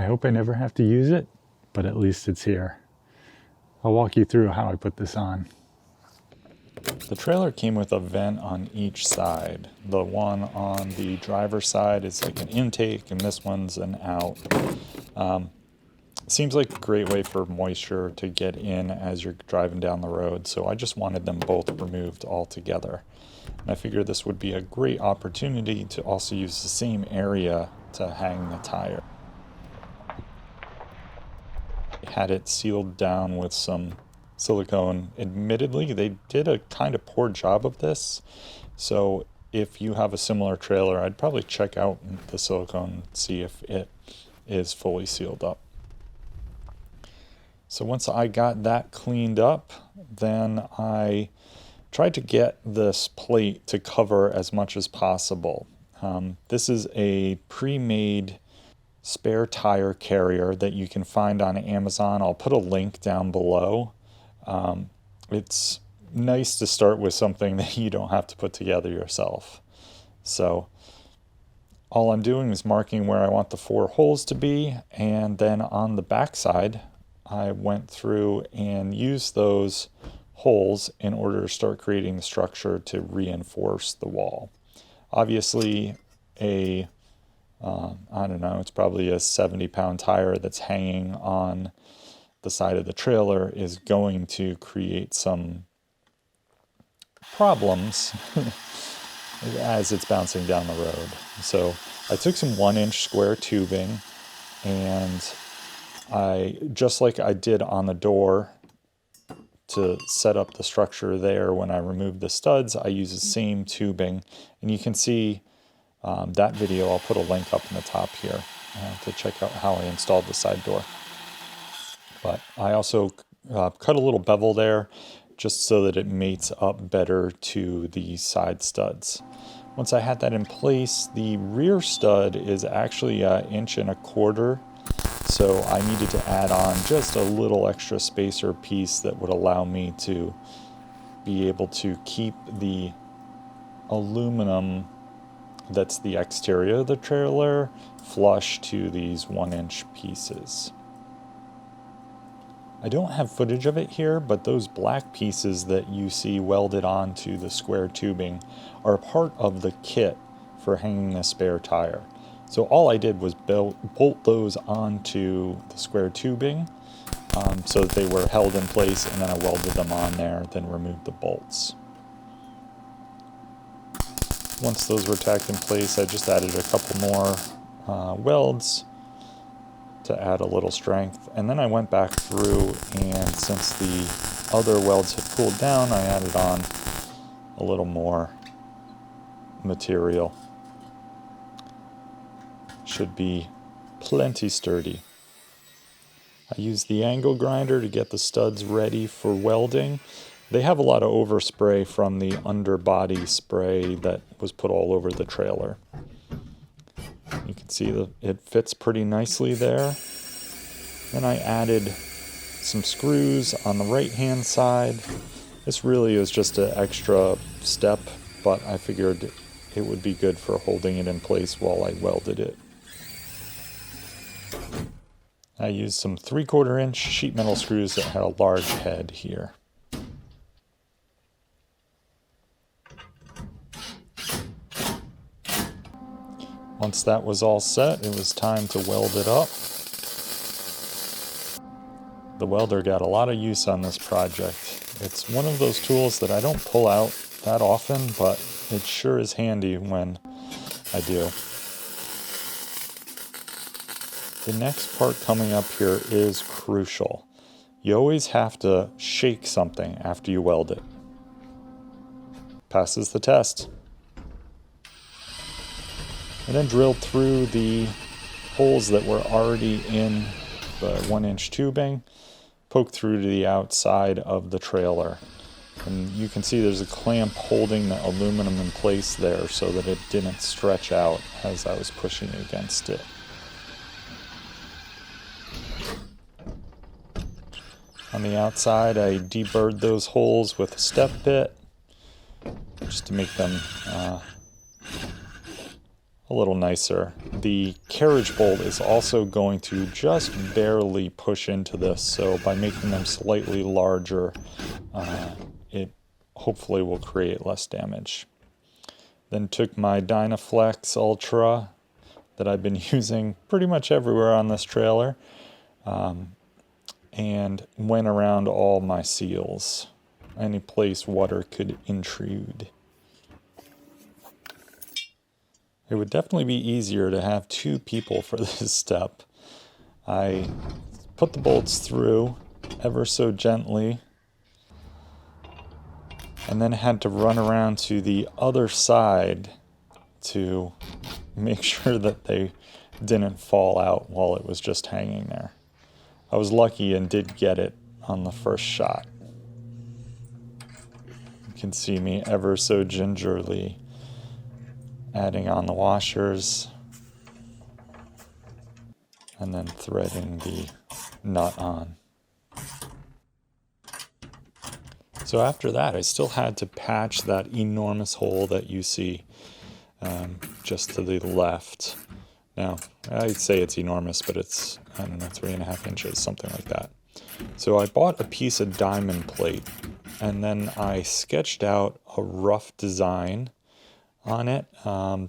I hope I never have to use it, but at least it's here. I'll walk you through how I put this on. The trailer came with a vent on each side. The one on the driver's side is like an intake, and this one's an out. Seems like a great way for moisture to get in as you're driving down the road, so I just wanted them both removed altogether. And I figured this would be a great opportunity to also use the same area to hang the tire. I had it sealed down with some silicone. Admittedly, they did a kind of poor job of this, so if you have a similar trailer, I'd probably check out the silicone and see if it is fully sealed up. So once I got that cleaned up, then I tried to get this plate to cover as much as possible. This is a pre-made spare tire carrier that you can find on Amazon. I'll put a link down below. It's nice to start with something that you don't have to put together yourself. So all I'm doing is marking where I want the 4 holes to be, and then on the back side, I went through and used those holes in order to start creating the structure to reinforce the wall. Obviously, I don't know, it's probably a 70-pound tire that's hanging on the side of the trailer is going to create some problems as it's bouncing down the road. So I took some 1-inch square tubing, and just like I did on the door to set up the structure there when I removed the studs, I use the same tubing. And you can see that video. I'll put a link up in the top here to check out how I installed the side door. But I also cut a little bevel there just so that it mates up better to the side studs. Once I had that in place, the rear stud is actually 1.25 inches. So I needed to add on just a little extra spacer piece that would allow me to be able to keep the aluminum that's the exterior of the trailer flush to these 1-inch pieces. I don't have footage of it here, but those black pieces that you see welded onto the square tubing are part of the kit for hanging the spare tire. So all I did was bolt those onto the square tubing so that they were held in place, and then I welded them on there, then removed the bolts. Once those were tacked in place, I just added a couple more welds to add a little strength, and then I went back through, and since the other welds had cooled down, I added on a little more material. Should be plenty sturdy. I used the angle grinder to get the studs ready for welding. They have a lot of overspray from the underbody spray that was put all over the trailer. You can see that it fits pretty nicely there. Then I added some screws on the right hand side. This really is just an extra step, but I figured it would be good for holding it in place while I welded it. I used some 3/4 inch sheet metal screws that had a large head here. Once that was all set, it was time to weld it up. The welder got a lot of use on this project. It's one of those tools that I don't pull out that often, but it sure is handy when I do. The next part coming up here is crucial. You always have to shake something after you weld it. Passes the test. And then drilled through the holes that were already in the 1-inch tubing, poked through to the outside of the trailer. And you can see there's a clamp holding the aluminum in place there so that it didn't stretch out as I was pushing against it. On the outside, I deburred those holes with a step bit just to make them a a little nicer. The carriage bolt is also going to just barely push into this, so by making them slightly larger, it hopefully will create less damage. Then took my Dynaflex Ultra that I've been using pretty much everywhere on this trailer, and went around all my seals, any place water could intrude. It would definitely be easier to have 2 people for this step. I put the bolts through ever so gently, and then had to run around to the other side to make sure that they didn't fall out while it was just hanging there. I was lucky and did get it on the first shot. You can see me ever so gingerly adding on the washers and then threading the nut on. So after that, I still had to patch that enormous hole that you see just to the left. Now, I'd say it's enormous, but it's, I don't know, 3.5 inches, something like that. So I bought a piece of diamond plate, and then I sketched out a rough design on it,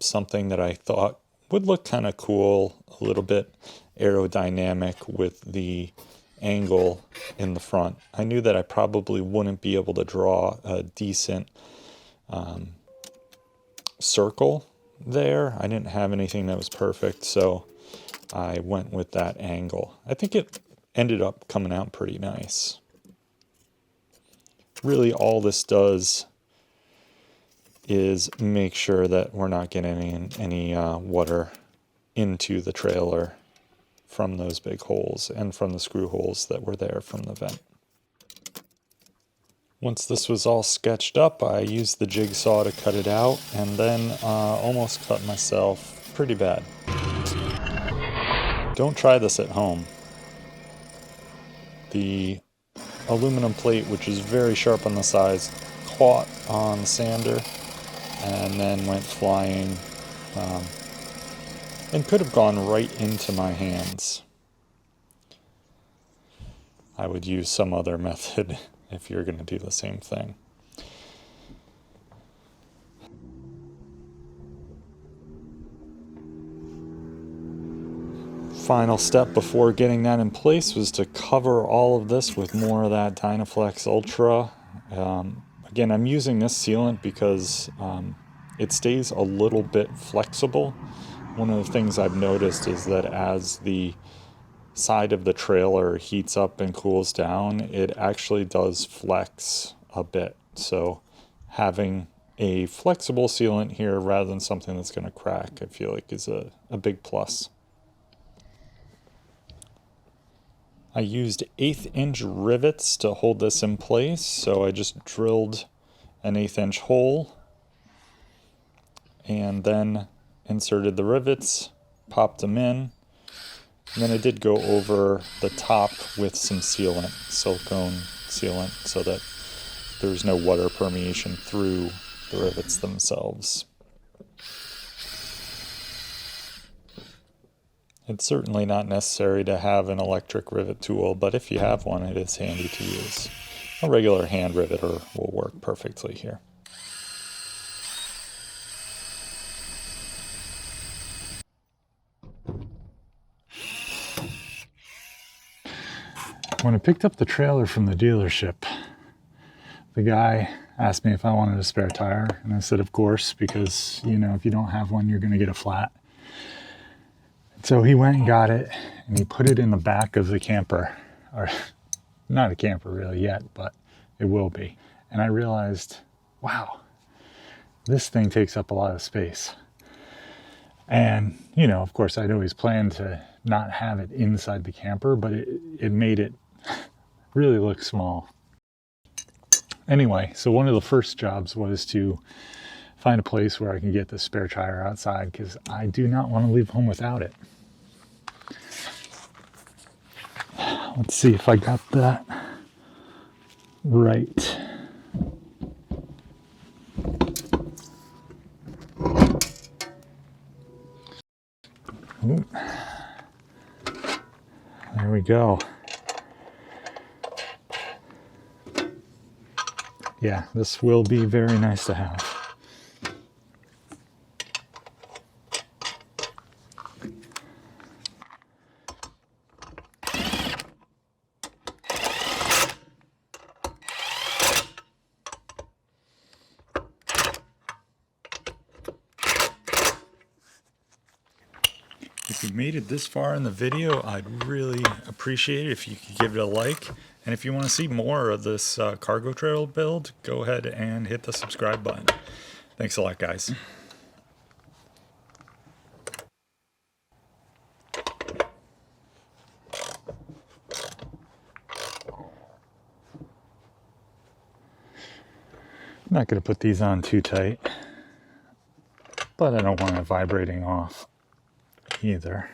something that I thought would look kind of cool, a little bit aerodynamic with the angle in the front. I knew that I probably wouldn't be able to draw a decent circle there. I didn't have anything that was perfect, so I went with that angle. I think it ended up coming out pretty nice. Really, all this does is make sure that we're not getting any water into the trailer from those big holes and from the screw holes that were there from the vent. Once this was all sketched up, I used the jigsaw to cut it out, and then almost cut myself pretty bad. Don't try this at home. The aluminum plate, which is very sharp on the sides, caught on the sander and then went flying, and could have gone right into my hands. I would use some other method if you're going to do the same thing. Final step before getting that in place was to cover all of this with more of that Dynaflex Ultra. Again, I'm using this sealant because it stays a little bit flexible. One of the things I've noticed is that as the side of the trailer heats up and cools down, it actually does flex a bit. So having a flexible sealant here rather than something that's going to crack, I feel like is a big plus. I used 1/8-inch rivets to hold this in place, so I just drilled an 1/8-inch hole and then inserted the rivets, popped them in, and then I did go over the top with some sealant, silicone sealant, so that there's no water permeation through the rivets themselves. It's certainly not necessary to have an electric rivet tool, but if you have one, it is handy to use. A regular hand riveter will work perfectly here. When I picked up the trailer from the dealership, the guy asked me if I wanted a spare tire, and I said of course, because, you know, if you don't have one, you're going to get a flat. So he went and got it, and he put it in the back of the camper, or not a camper really yet, but it will be. And I realized, wow, this thing takes up a lot of space. And, you know, of course, I'd always planned to not have it inside the camper, but it made it really look small. Anyway, so one of the first jobs was to find a place where I can get the spare tire outside, because I do not want to leave home without it. Let's see if I got that right. Ooh. There we go. Yeah, this will be very nice to have. If you made it this far in the video, I'd really appreciate it if you could give it a like. And if you want to see more of this cargo trail build, go ahead and hit the subscribe button. Thanks a lot, guys. I'm not going to put these on too tight, but I don't want it vibrating off either.